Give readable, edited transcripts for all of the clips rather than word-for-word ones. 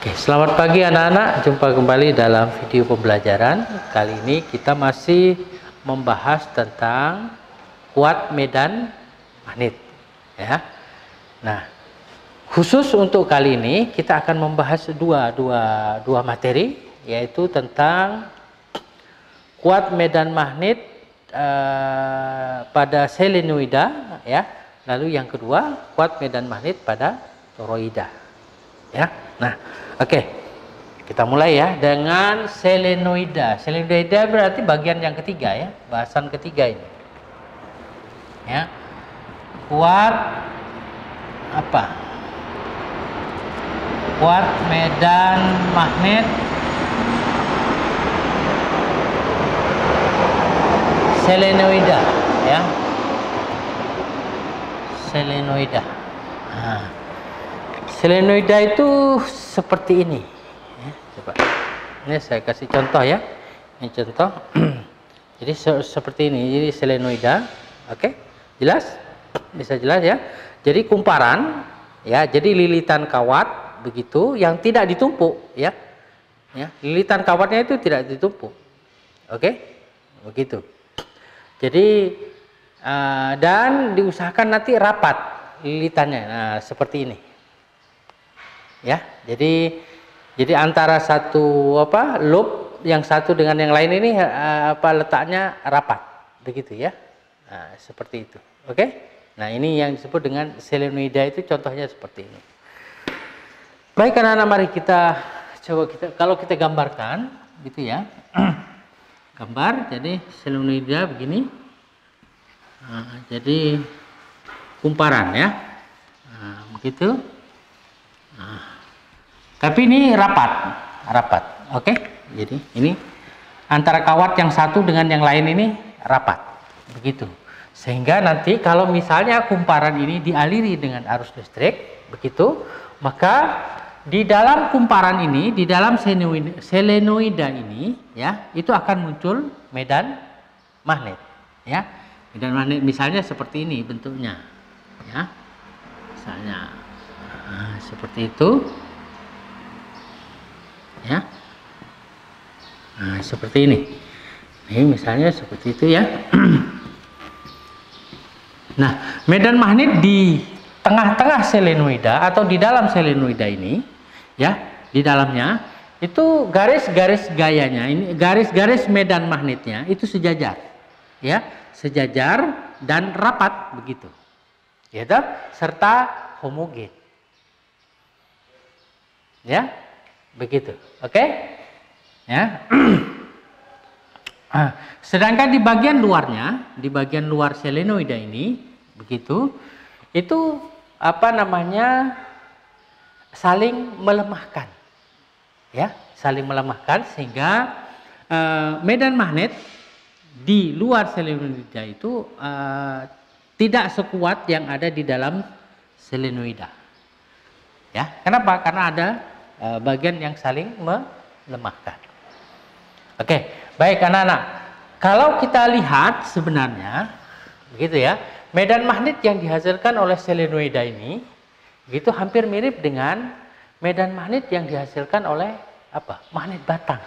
Oke, selamat pagi anak-anak. Jumpa kembali dalam video pembelajaran. Kali ini kita masih membahas tentang kuat medan magnet, ya. Nah, khusus untuk kali ini kita akan membahas dua materi, yaitu tentang kuat medan magnet pada selenoida, ya. Lalu yang kedua, kuat medan magnet pada toroida, ya. Nah, oke, kita mulai ya dengan selenoida. Selenoida berarti bagian yang ketiga ya, bahasan ketiga ini. Ya, kuat apa? Kuat medan magnet selenoida, ya. Selenoida. Nah, selenoida itu seperti ini. Ya, coba. Ini saya kasih contoh ya. Ini contoh. Jadi seperti ini. Jadi selenoida. Oke, jelas? Bisa jelas ya. Jadi kumparan, ya. Jadi lilitan kawat begitu, yang tidak ditumpuk, ya. Ya, lilitan kawatnya itu tidak ditumpuk. Oke, begitu. Jadi dan diusahakan nanti rapat lilitannya. Nah, seperti ini. Ya, jadi antara satu loop yang satu dengan yang lain ini letaknya rapat, begitu ya. Nah, seperti itu. Oke. Nah, ini yang disebut dengan selenoida, itu contohnya seperti ini. Baik anak-anak, mari kita coba kalau kita gambarkan gitu ya. Gambar, jadi selenoida begini. Nah, jadi kumparan ya. Nah, begitu. Nah, tapi ini rapat, oke? Jadi ini antara kawat yang satu dengan yang lain ini rapat, begitu. Sehingga nanti kalau misalnya kumparan ini dialiri dengan arus listrik, begitu, maka di dalam kumparan ini, di dalam selenoida ini, ya, itu akan muncul medan magnet, ya. Medan magnet misalnya seperti ini bentuknya, ya, misalnya. Nah, seperti itu ya. Nah, seperti ini. Ini misalnya seperti itu ya. Nah, medan magnet di tengah-tengah selenoida atau di dalam selenoida ini ya, di dalamnya itu garis-garis gayanya, ini garis-garis medan magnetnya itu sejajar. Ya, sejajar dan rapat begitu. Ya, serta homogen. Ya, begitu. Oke? Ya. Sedangkan di bagian luarnya, di bagian luar selenoida ini, begitu, itu saling melemahkan. Ya, saling melemahkan sehingga medan magnet di luar selenoida itu tidak sekuat yang ada di dalam selenoida. Ya, kenapa? Karena ada bagian yang saling melemahkan. Oke, baik anak-anak. Kalau kita lihat sebenarnya, begitu ya, medan magnet yang dihasilkan oleh selenoida ini, itu hampir mirip dengan medan magnet yang dihasilkan oleh magnet batang.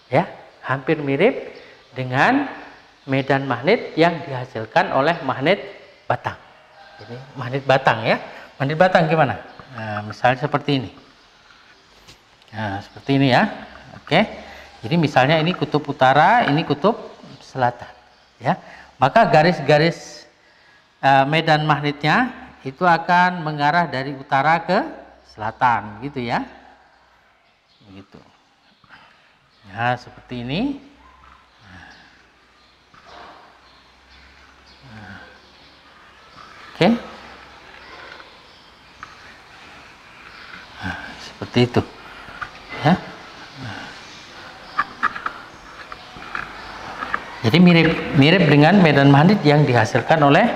Ya, hampir mirip dengan medan magnet yang dihasilkan oleh magnet batang. Ini magnet batang ya. Magnet batang gimana? Nah, misalnya seperti ini. Nah, seperti ini ya. Oke. Jadi misalnya ini kutub utara, ini kutub selatan, ya. Maka garis-garis medan magnetnya itu akan mengarah dari utara ke selatan, gitu ya. Begitu. Ya, seperti ini. Nah. Oke. Nah, seperti itu. Ya. Jadi mirip dengan medan magnet yang dihasilkan oleh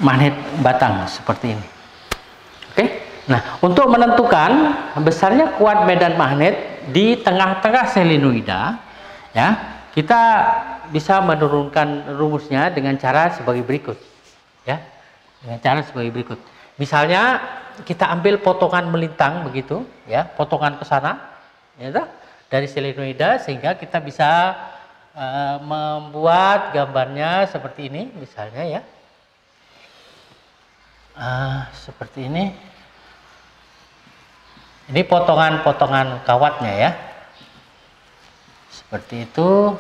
magnet batang seperti ini. Oke. Nah, untuk menentukan besarnya kuat medan magnet di tengah-tengah selenoida, ya, kita bisa menurunkan rumusnya dengan cara sebagai berikut. Ya. Dengan cara sebagai berikut. Misalnya kita ambil potongan melintang begitu, ya, potongan ke sana, ya, dari selenoida, sehingga kita bisa membuat gambarnya seperti ini, misalnya ya, seperti ini. Ini potongan-potongan kawatnya ya, seperti itu.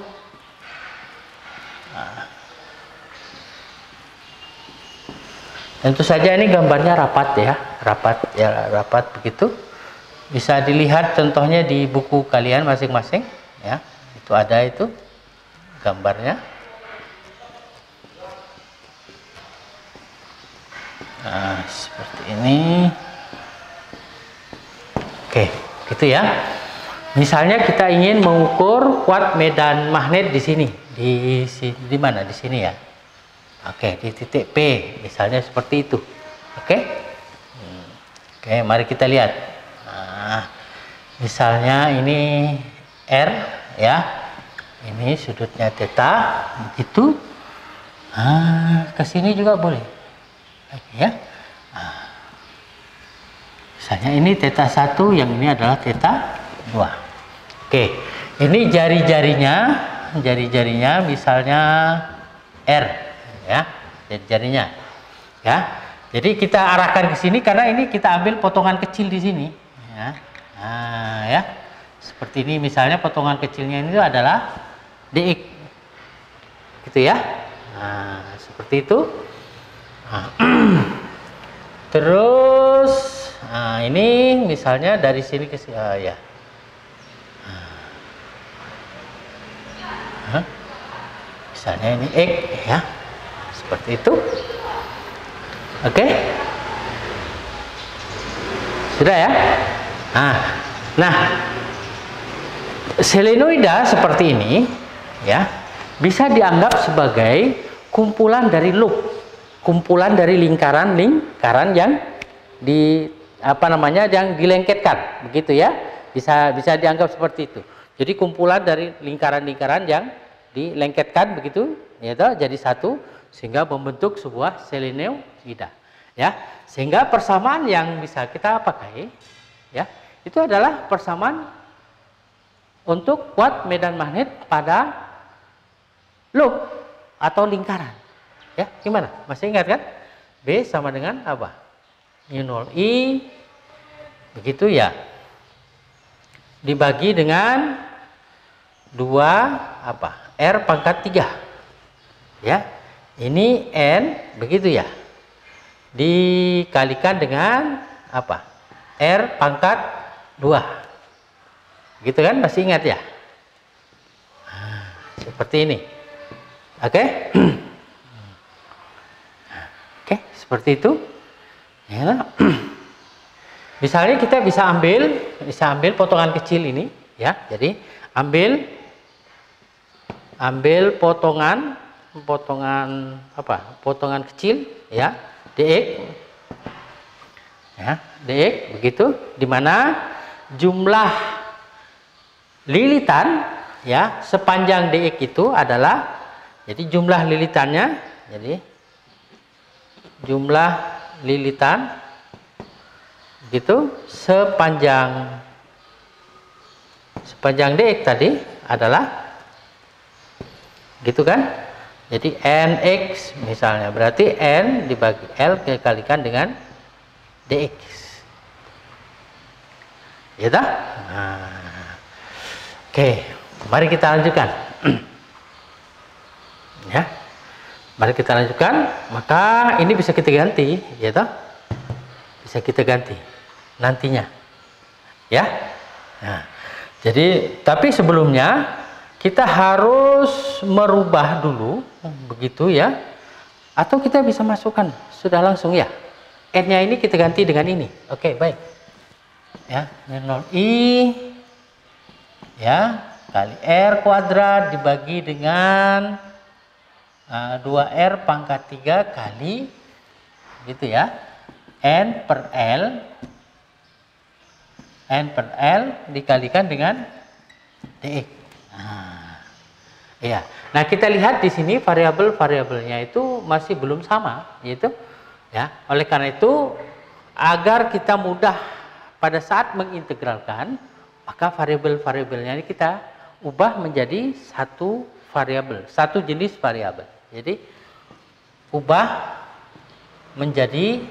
Tentu saja ini gambarnya rapat ya, rapat begitu. Bisa dilihat contohnya di buku kalian masing-masing ya. Itu ada itu gambarnya. Nah, seperti ini. Oke, gitu ya. Misalnya kita ingin mengukur kuat medan magnet di sini, di mana? Di sini ya. Oke, di titik P, misalnya seperti itu. Oke, oke, mari kita lihat. Nah, misalnya ini R ya, ini sudutnya theta, begitu. Ke sini juga boleh, oke, ya. Misalnya ini theta 1, yang ini adalah theta 2. Oke, ini jari-jarinya misalnya R ya, jari-jarinya ya. Jadi kita arahkan ke sini karena ini kita ambil potongan kecil di sini ya. Nah, ya. Seperti ini misalnya potongan kecilnya ini adalah dx. Gitu ya. Nah, seperti itu. Nah, terus ini misalnya dari sini ke sini ya. Misalnya ini X ya. Seperti itu. Oke. Sudah ya? Nah, selenoida seperti ini ya, bisa dianggap sebagai kumpulan dari loop, kumpulan dari lingkaran yang yang dilengketkan, begitu ya. Bisa dianggap seperti itu. Jadi kumpulan dari lingkaran-lingkaran yang dilengketkan begitu, ya, jadi satu, sehingga membentuk sebuah selenoida ya. Sehingga persamaan yang bisa kita pakai ya, itu adalah persamaan untuk kuat medan magnet pada loop atau lingkaran ya. Gimana, masih ingat kan? B sama dengan apa? Mu 0 I begitu ya, dibagi dengan 2 R pangkat 3 ya. Ini N begitu ya, dikalikan dengan R pangkat 2 gitu kan, masih ingat ya? Seperti ini. Oke. Oke, seperti itu ya. Misalnya kita bisa ambil potongan kecil ini ya. Jadi ambil potongan kecil ya, dx ya, dx begitu, dimana jumlah lilitan ya sepanjang dx itu adalah, jadi jumlah lilitannya, jadi jumlah lilitan gitu sepanjang dx tadi adalah gitu kan. Jadi nx misalnya, berarti n dibagi l dikalikan dengan dx. Ya dah? Oke, mari kita lanjutkan. Ya. Mari kita lanjutkan. Maka ini bisa kita ganti, ya dah? Bisa kita ganti nantinya. Ya. Nah, jadi tapi sebelumnya kita harus merubah dulu, begitu ya. Atau kita bisa masukkan sudah langsung ya. N-nya ini kita ganti dengan ini. Oke, baik. Ya, 0 I ya kali R kuadrat dibagi dengan 2R pangkat 3 kali gitu ya. N per L dikalikan dengan dx. Nah, kita lihat di sini variabel-variabelnya itu masih belum sama, yaitu Ya, oleh karena itu agar kita mudah pada saat mengintegralkan, maka variabel-variabelnya ini kita ubah menjadi satu variabel, satu jenis variabel. Jadi ubah menjadi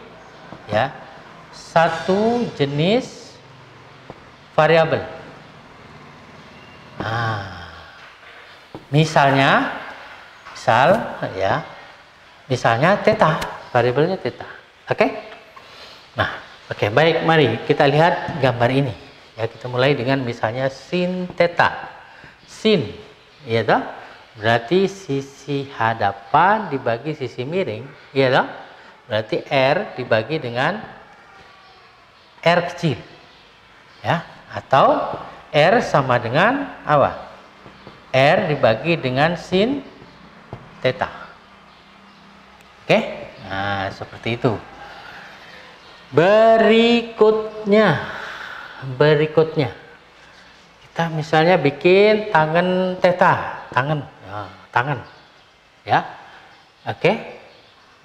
ya satu jenis variabel. Nah, misalnya theta, variabelnya theta. Oke? Nah, oke, baik, mari kita lihat gambar ini. Ya, kita mulai dengan misalnya sin theta. Sin, ya toh? Berarti sisi hadapan dibagi sisi miring, ya toh? Berarti R dibagi dengan R kecil. Ya, atau R sama dengan apa? R dibagi dengan sin theta. Oke? Nah, seperti itu. Berikutnya kita misalnya bikin tangan theta, tangan. Ya. Oke?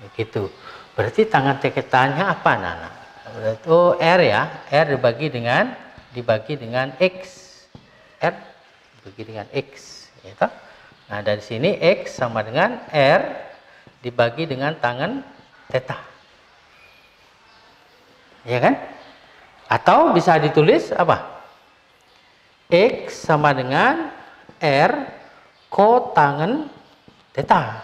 Begitu. Berarti tangan theta-nya apa, Nana? Oh, R ya. R dibagi dengan X. R dibagi dengan X, ya toh? Nah, dari sini X sama dengan R dibagi dengan tangan theta. Ya kan? Atau bisa ditulis apa? X sama dengan R kotangen theta.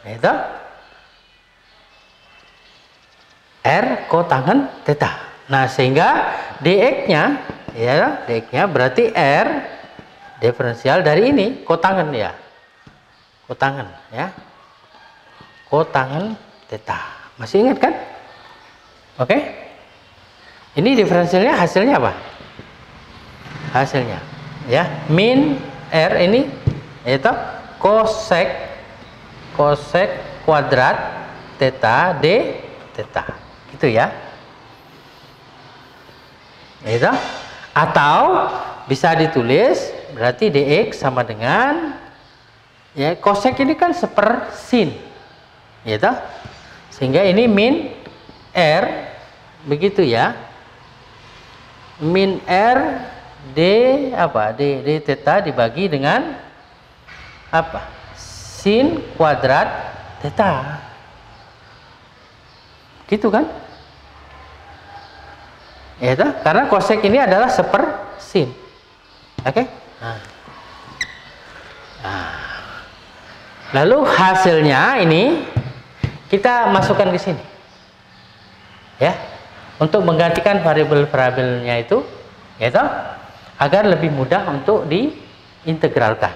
Itu R kotangen theta. Nah, sehingga dx-nya berarti R diferensial dari ini kotangen ya. Kotangen ya. Kotangen theta. Masih ingat kan? Oke. Ini diferensialnya hasilnya apa? Hasilnya ya, min R ini yaitu kosek kuadrat theta d theta. Gitu ya. Itu. Atau bisa ditulis berarti dx sama dengan ya, kosek ini kan sepersin, ya toh? Sehingga ini min R begitu ya, min R d apa, d theta dibagi dengan apa, sin kuadrat theta, gitu kan? Ya toh? Karena kosek ini adalah sepersin. Oke? Lalu hasilnya ini kita masukkan ke sini, ya, untuk menggantikan variabel-variabelnya itu, yaitu agar lebih mudah untuk diintegralkan.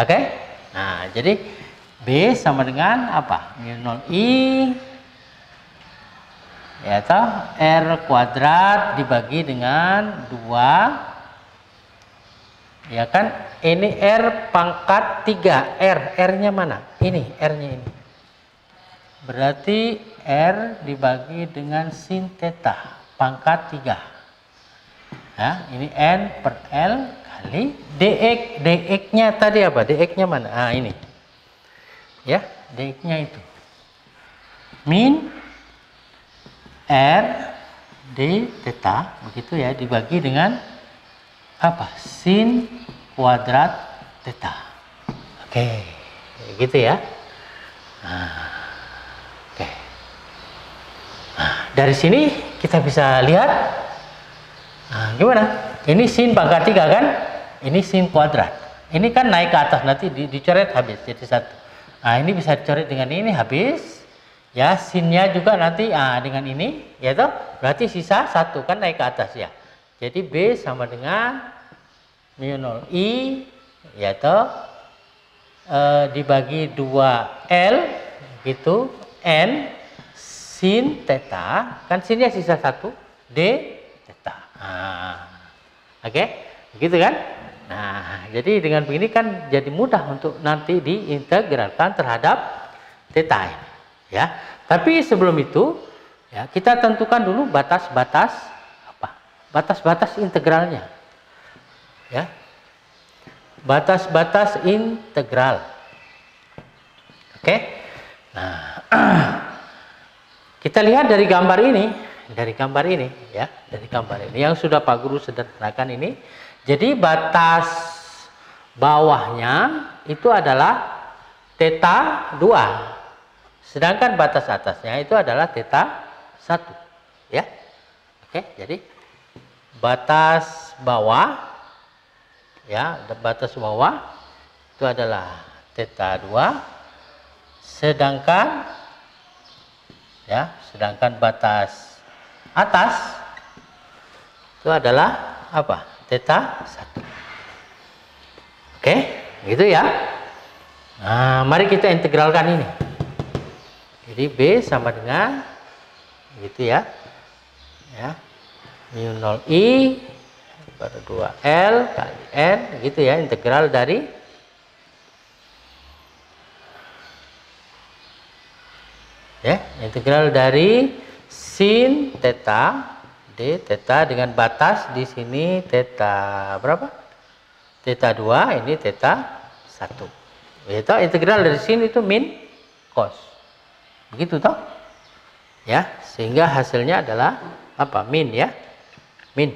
Oke? Nah, jadi B sama dengan apa? Mu0i, yaitu R kuadrat dibagi dengan 2, ya kan? Ini R pangkat 3. R-nya mana? Ini, R-nya ini. Berarti R dibagi dengan sin theta pangkat 3. Ya, ini N per L kali dx. Dx-nya tadi apa? Dx-nya mana? Ah, ini. Ya, dx-nya itu. Min R d theta, begitu ya, dibagi dengan apa? Sin kuadrat theta. Oke, gitu ya. Oke. Nah, dari sini kita bisa lihat, gimana? Ini sin pangkat 3 kan? Ini sin kuadrat. Ini kan naik ke atas, nanti dicoret habis jadi 1. Nah, ini bisa dicoret dengan ini habis. Ya, sinnya juga nanti dengan ini, yaitu berarti sisa 1 kan naik ke atas ya. Jadi B sama dengan mu0i, yaitu dibagi 2L gitu, N sin theta, kan sinnya sisa 1, D theta. Oke, begitu kan? Nah, jadi dengan begini kan jadi mudah untuk nanti diintegralkan terhadap theta ini, ya. Tapi sebelum itu, ya, kita tentukan dulu batas-batas apa? Batas-batas integralnya. Ya, batas-batas integral. Oke. Nah, Kita lihat dari gambar ini, ya, dari gambar ini yang sudah Pak Guru sederhanakan ini. Jadi batas bawahnya itu adalah theta 2, sedangkan batas atasnya itu adalah theta 1, ya. Oke, jadi batas bawah, ya, batas bawah itu adalah theta 2, sedangkan batas atas itu adalah apa? Theta 1. Oke, gitu ya. Nah, mari kita integralkan ini. Jadi B sama dengan gitu ya. Ya. Mu 0 I per 2L kali N gitu ya, integral dari integral dari sin theta d theta dengan batas di sini theta berapa? Theta 2, ini theta 1. Itu integral dari sin itu min cos. Begitu toh? Ya, sehingga hasilnya adalah apa? Min ya. Min.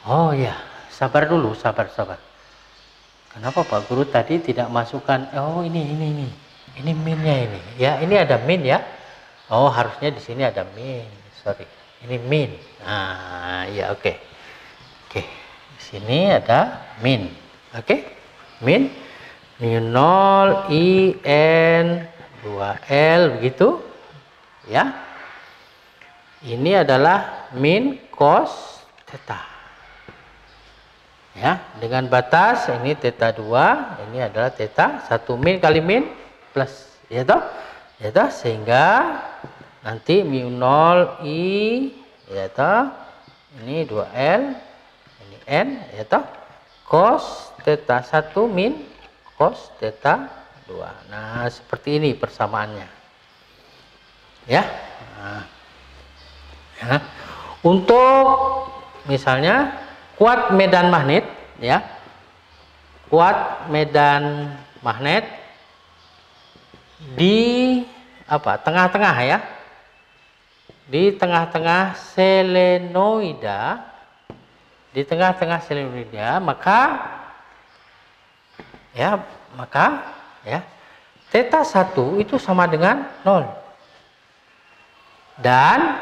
Oh ya, sabar dulu, sabar. Kenapa Pak Guru tadi tidak masukkan? Oh, ini. Ini minnya ini. Ya, ini ada min ya. Oh, harusnya di sini ada min. Sorry. Ini min. Nah, ya oke. Oke. Di sini ada min. Oke. Min mu 0 I N 2L begitu. Ya. Ini adalah min cos theta. Ya, dengan batas ini theta 2, ini adalah theta 1, min kali min plus, ya toh? Ya toh, sehingga nanti mu 0 I, ya toh, ini 2L, ini N, ya toh, cos theta 1 min cos theta 2. Nah, seperti ini persamaannya. Ya. Nah. Ya. Untuk misalnya kuat medan magnet, ya. Kuat medan magnet di apa? Tengah-tengah ya. Di tengah-tengah selenoida, maka theta 1 itu sama dengan 0. Dan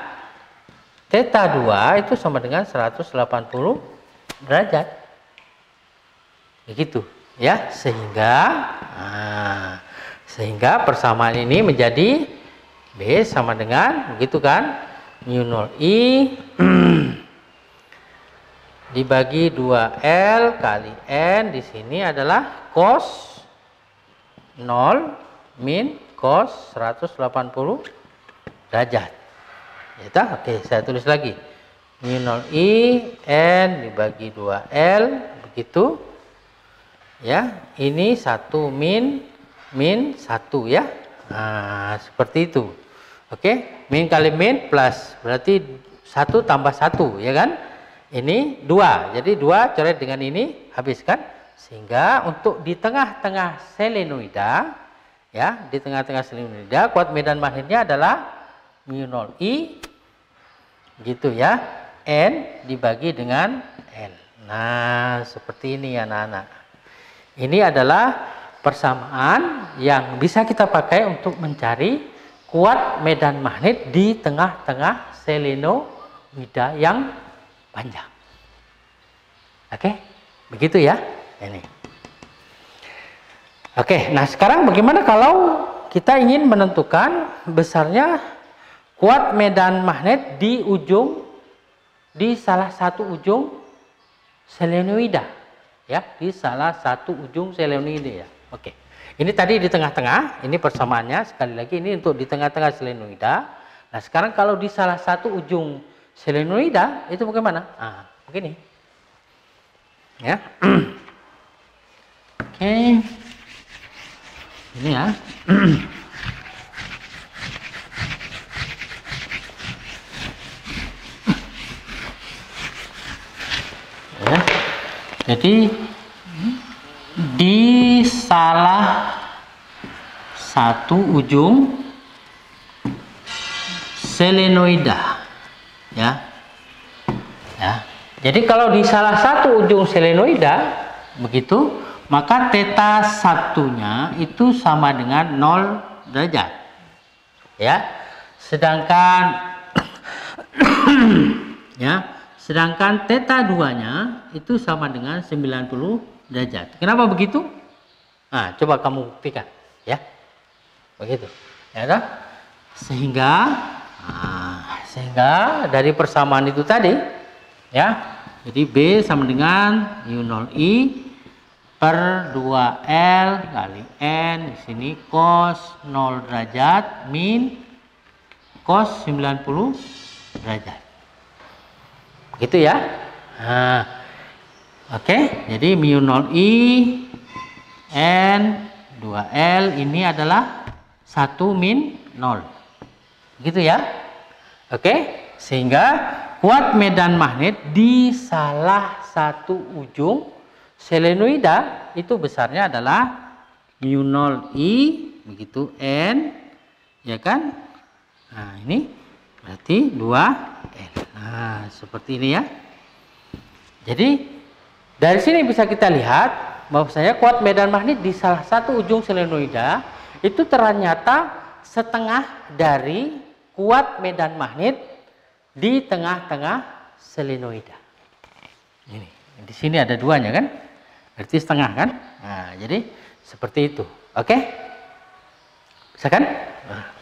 theta 2 itu sama dengan 180 derajat. Begitu ya, sehingga persamaan ini menjadi B sama dengan begitu kan, mu 0 I dibagi 2L kali N, di sini adalah cos 0 min cos 180 derajat. Ya, oke, saya tulis lagi. Mu 0 I N dibagi 2L begitu. Ya, ini 1 min 1 ya. Nah, seperti itu. Oke, min kali min plus berarti 1 tambah 1 ya kan? Ini 2. Jadi 2 coret dengan ini habiskan, sehingga untuk di tengah-tengah selenoida ya, di tengah-tengah selenoida kuat medan magnetnya adalah mu 0 I gitu ya, N dibagi dengan N. Nah, seperti ini anak-anak. Ini adalah persamaan yang bisa kita pakai untuk mencari kuat medan magnet di tengah-tengah selenoida yang panjang. Oke, begitu ya. Ini. Oke, nah sekarang bagaimana kalau kita ingin menentukan besarnya kuat medan magnet di salah satu ujung selenoida, ya, di salah satu ujung selenoida ya. Oke, ini tadi di tengah-tengah, ini persamaannya sekali lagi ini untuk di tengah-tengah selenoida. Nah sekarang kalau di salah satu ujung selenoida itu bagaimana? Ah, begini, ya. Oke, ini ya. Ya, jadi di salah satu ujung selenoida. Ya. Ya. Jadi kalau di salah satu ujung selenoida begitu, maka theta satunya itu sama dengan 0 derajat. Ya. Sedangkan ya, sedangkan theta 2-nya itu sama dengan 90 derajat. Kenapa begitu? Nah, coba kamu buktikan, ya. Begitu. Ya, toh? Sehingga dari persamaan itu tadi, ya. Jadi B sama dengan U0I per 2L kali N, di sini cos 0 derajat min cos 90 derajat. Begitu ya. Nah, oke, jadi mu 0I N 2L ini adalah 1 min 0. Begitu ya. Oke, sehingga kuat medan magnet di salah satu ujung selenoida itu besarnya adalah mu 0I begitu N, ya kan? Nah, ini berarti 2L. Nah, seperti ini ya. Jadi dari sini bisa kita lihat bahwasanya kuat medan magnet di salah satu ujung selenoida itu ternyata setengah dari kuat medan magnet di tengah-tengah selenoida. Ini di sini ada duanya kan? Berarti setengah kan? Nah, jadi seperti itu. Oke? Bisa kan?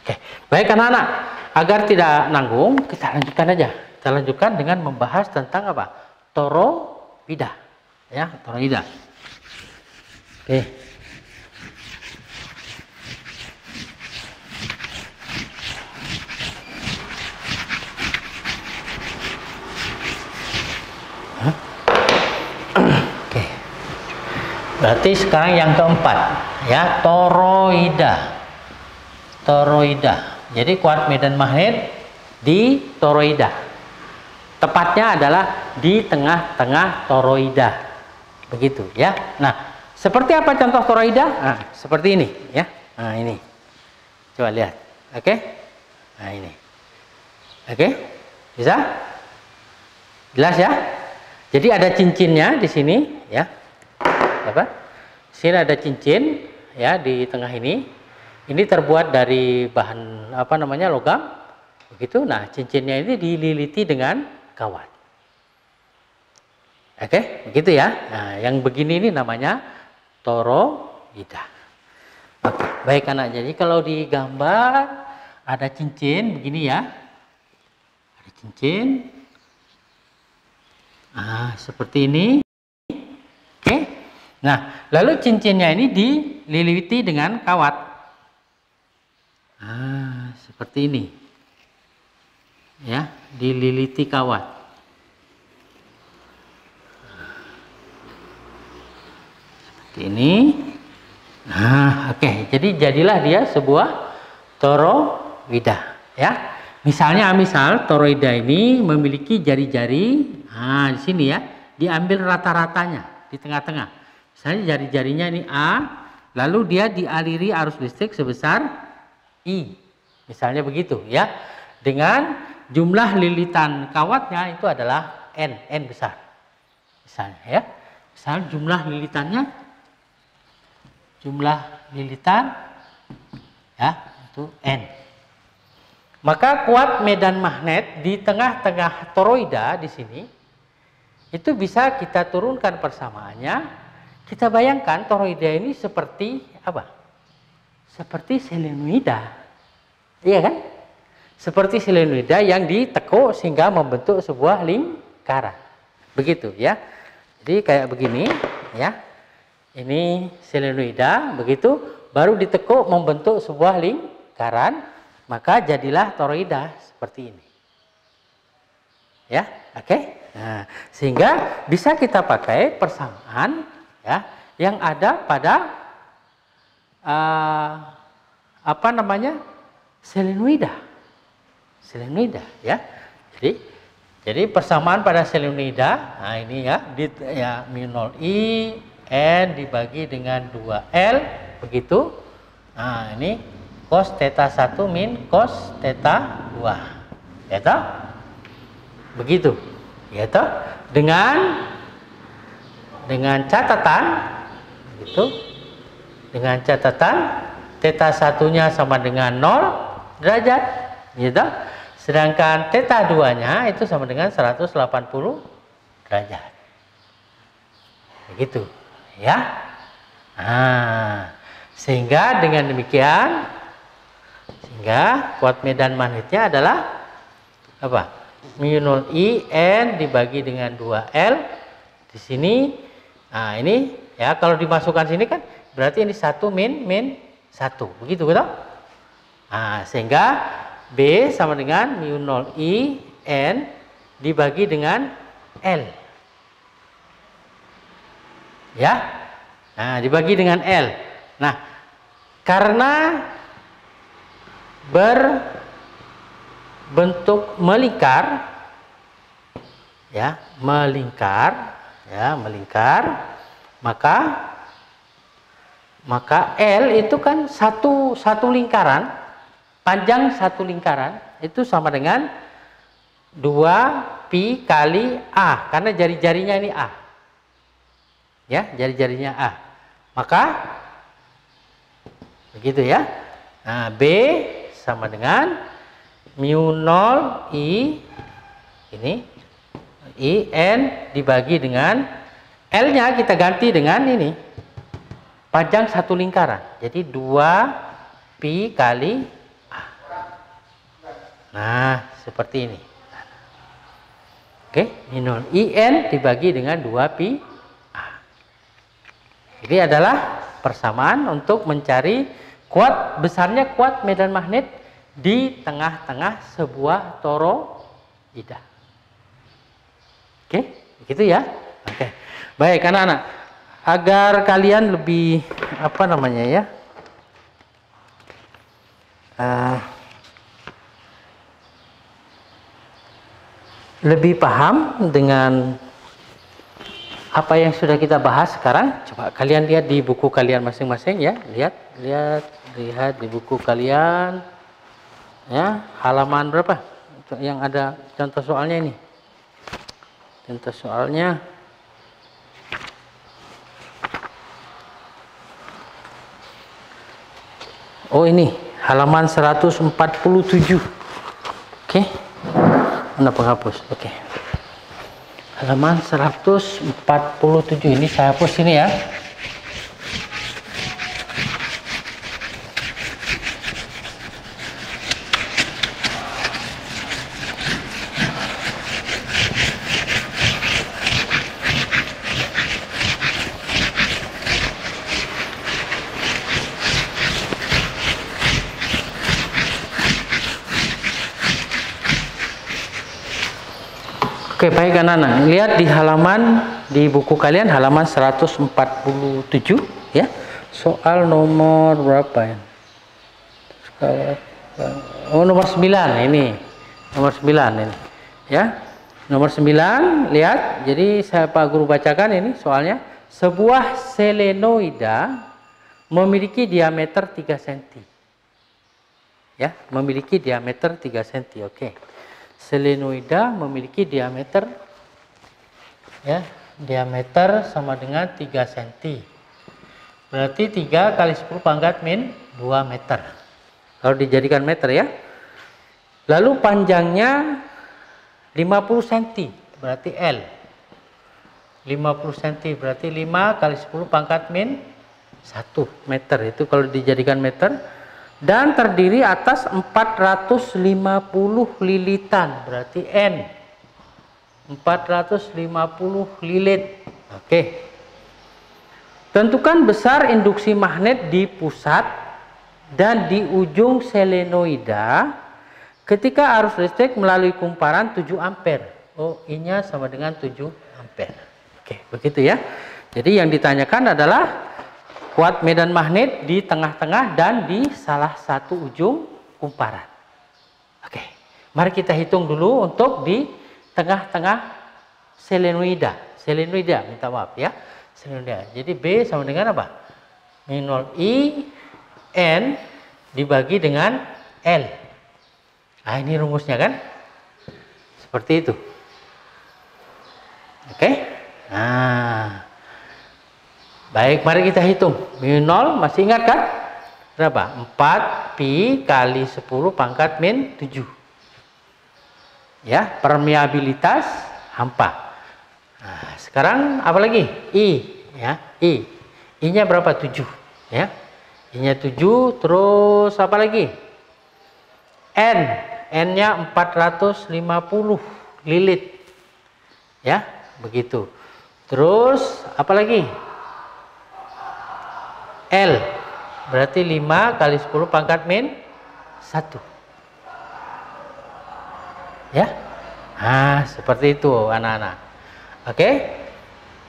Oke. Baik anak-anak, agar tidak nanggung, kita lanjutkan aja. Kita lanjutkan dengan membahas tentang apa? Toroida. Ya, toroida. Oke. Oke. Berarti sekarang yang keempat, ya, toroida. Toroida. Jadi kuat medan magnet di toroida. Tepatnya adalah di tengah-tengah toroida. Begitu ya. Nah, seperti apa contoh toroida? Nah, seperti ini ya. Nah, ini. Coba lihat. Oke? Nah, ini. Oke? Bisa? Jelas ya? Jadi ada cincinnya di sini ya. Apa? Di sini ada cincin ya di tengah ini. Ini terbuat dari bahan apa namanya, logam, begitu. Nah, cincinnya ini dililiti dengan kawat. Oke, begitu ya. Nah, yang begini ini namanya toroida. Oke, baik anak. Jadi kalau di gambar ada cincin begini ya, ada cincin. Nah, seperti ini. Oke. Nah, lalu cincinnya ini dililiti dengan kawat. Ah, seperti ini. Ya, dililiti kawat. Seperti ini. Nah, oke. Jadi jadilah dia sebuah toroida, ya. Misal toroida ini memiliki jari-jari. Nah, di sini ya, diambil rata-ratanya di tengah-tengah. Misalnya jari-jarinya ini A, lalu dia dialiri arus listrik sebesar I, misalnya begitu ya, dengan jumlah lilitan kawatnya itu adalah N besar, misalnya ya, misal jumlah lilitan ya itu N. Maka kuat medan magnet di tengah-tengah toroida di sini itu bisa kita turunkan persamaannya. Kita bayangkan toroida ini seperti apa? Seperti selenoida, iya kan? Seperti selenoida yang ditekuk sehingga membentuk sebuah lingkaran, begitu ya. Jadi kayak begini, ya. Ini selenoida, begitu, baru ditekuk membentuk sebuah lingkaran, maka jadilah toroida seperti ini, ya. Oke. Nah, sehingga bisa kita pakai persamaan, ya, yang ada pada apa namanya, selenoida ya. Jadi persamaan pada selenoida, nah ini ya, mu 0I N dibagi dengan 2L begitu. Nah, ini cos theta 1 min cos theta 2. Ya toh? Begitu. Ya toh? Dengan catatan gitu. Dengan catatan theta satunya sama dengan 0 derajat, gitu. Sedangkan theta 2-nya itu sama dengan 180 derajat. Begitu, ya. Nah, sehingga dengan demikian, kuat medan magnetnya adalah apa? Mu0 I N dibagi dengan 2L di sini. Nah, ini ya kalau dimasukkan sini kan berarti ini 1 min 1. Begitu betul? Nah, sehingga B sama dengan mu0 I N dibagi dengan L. Ya. Nah, dibagi dengan L. Nah, karena berbentuk melingkar, ya, melingkar, maka L itu kan satu lingkaran, panjang satu lingkaran itu sama dengan 2pi kali A, karena jari-jarinya ini A. Ya, jari-jarinya A. Maka begitu ya. Nah, B sama dengan mu0 I ini I N dibagi dengan L-nya kita ganti dengan ini. Panjang satu lingkaran. Jadi 2pi kali A. Nah, seperti ini. Oke, mu0 I N dibagi dengan 2pi. Ini adalah persamaan untuk mencari besarnya kuat medan magnet di tengah-tengah sebuah toroida. Oke, begitu ya. Oke, baik anak-anak. Agar kalian lebih lebih paham dengan apa yang sudah kita bahas sekarang, coba kalian lihat di buku kalian masing-masing ya, lihat di buku kalian ya, halaman berapa yang ada contoh soalnya ini. Contoh soalnya ini halaman 147. Oke. Mana penghapus? Oke. Halaman 147 ini saya hapus ini ya. Oke, baik anak-anak, lihat di buku kalian halaman 147 ya. Soal nomor berapa ya? Nomor 9 ini. Nomor 9 ini. Ya. Nomor 9, lihat. Jadi Pak Guru bacakan ini soalnya. Sebuah selenoida memiliki diameter 3 cm. Ya, memiliki diameter 3 cm. Oke. Selenoida memiliki diameter sama dengan 3 cm. Berarti 3 kali 10 pangkat min 2 meter. Kalau dijadikan meter ya. Lalu panjangnya 50 cm, berarti L. 50 cm berarti 5 kali 10 pangkat min 1 meter. Itu kalau dijadikan meter. Dan terdiri atas 450 lilitan, berarti N. 450 lilit. Oke. Tentukan besar induksi magnet di pusat dan di ujung selenoida ketika arus listrik melalui kumparan 7 ampere. I-nya sama dengan 7 ampere. Oke, begitu ya. Jadi yang ditanyakan adalah kuat medan magnet di tengah-tengah dan di salah satu ujung kumparan. Oke, mari kita hitung dulu untuk di tengah-tengah selenoida. Selenoida, minta maaf ya. Selenoida. Jadi B sama dengan apa? Mu0 I N dibagi dengan L. Nah, ini rumusnya kan? Seperti itu. Oke. Nah. Baik, mari kita hitung. Min 0 masih ingat kan? Berapa? 4 pi kali 10 pangkat min 7. Ya, permeabilitas hampa. Nah, sekarang apa lagi? I, ya, I. I-nya berapa? 7, ya. I-nya 7, terus apa lagi? N. N-nya 450 lilit. Ya, begitu. Terus apa lagi? L. Berarti 5 kali 10 pangkat min 1. Ya. Nah, seperti itu anak-anak. Oke.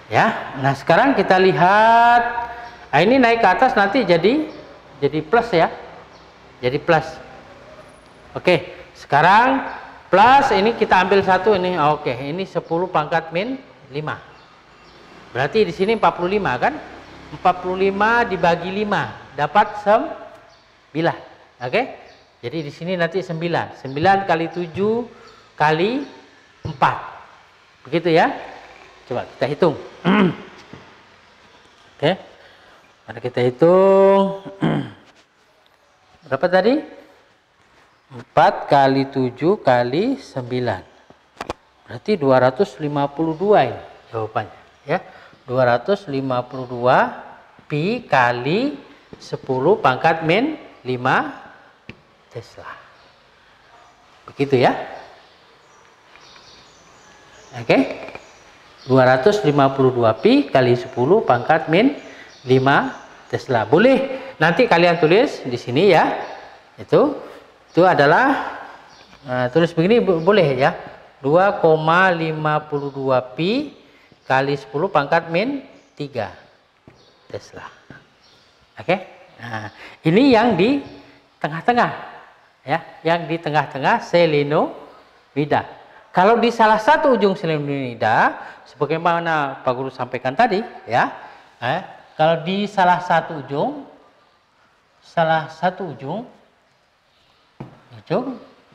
Ya. Nah, sekarang kita lihat. Nah, ini naik ke atas nanti jadi plus ya. Jadi plus. Oke. Sekarang plus ini kita ambil 1 ini. Oke, ini 10 pangkat min 5. Berarti di sini 45 kan? 45 dibagi 5 dapat 9. Oke? Jadi di sini nanti 9. 9 kali 7 kali 4. Begitu ya? Coba kita hitung. Oke. Mari kita hitung. Berapa tadi? 4 kali 7 kali 9. Berarti 252 ini jawabannya, ya. 252 pi kali 10 pangkat min 5 Tesla. Begitu ya. Oke. 252 pi kali 10 pangkat min 5 Tesla. Boleh nanti kalian tulis di sini ya. Itu adalah tulis begini boleh ya. 2,52 pi kali 10 pangkat min 3 Tesla. Oke. Nah, ini yang di tengah-tengah ya, yang di tengah-tengah selenoida. Kalau di salah satu ujung selenoida sebagaimana Pak Guru sampaikan tadi ya, kalau di salah satu ujung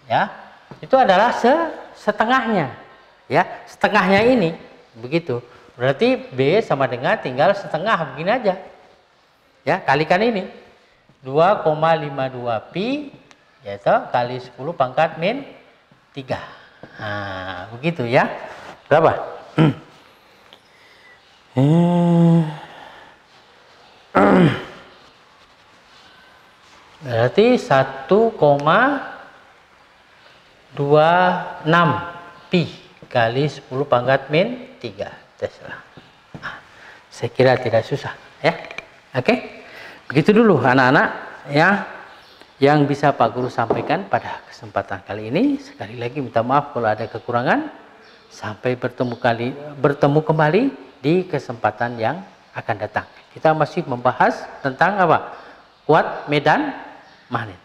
ya, itu adalah setengahnya ya, setengahnya ini. Begitu. Berarti B sama dengan tinggal setengah begini aja. Ya, kalikan ini. 2,52 pi yaitu kali 10 pangkat min 3. Nah, begitu ya. Berapa? Berarti 1,26 pi kali 10 pangkat min 3 Tesla. Nah, saya kira tidak susah ya. Oke. Begitu dulu anak-anak ya yang bisa Pak Guru sampaikan pada kesempatan kali ini. Sekali lagi minta maaf kalau ada kekurangan. Sampai bertemu kembali di kesempatan yang akan datang. Kita masih membahas tentang apa? Kuat medan magnet.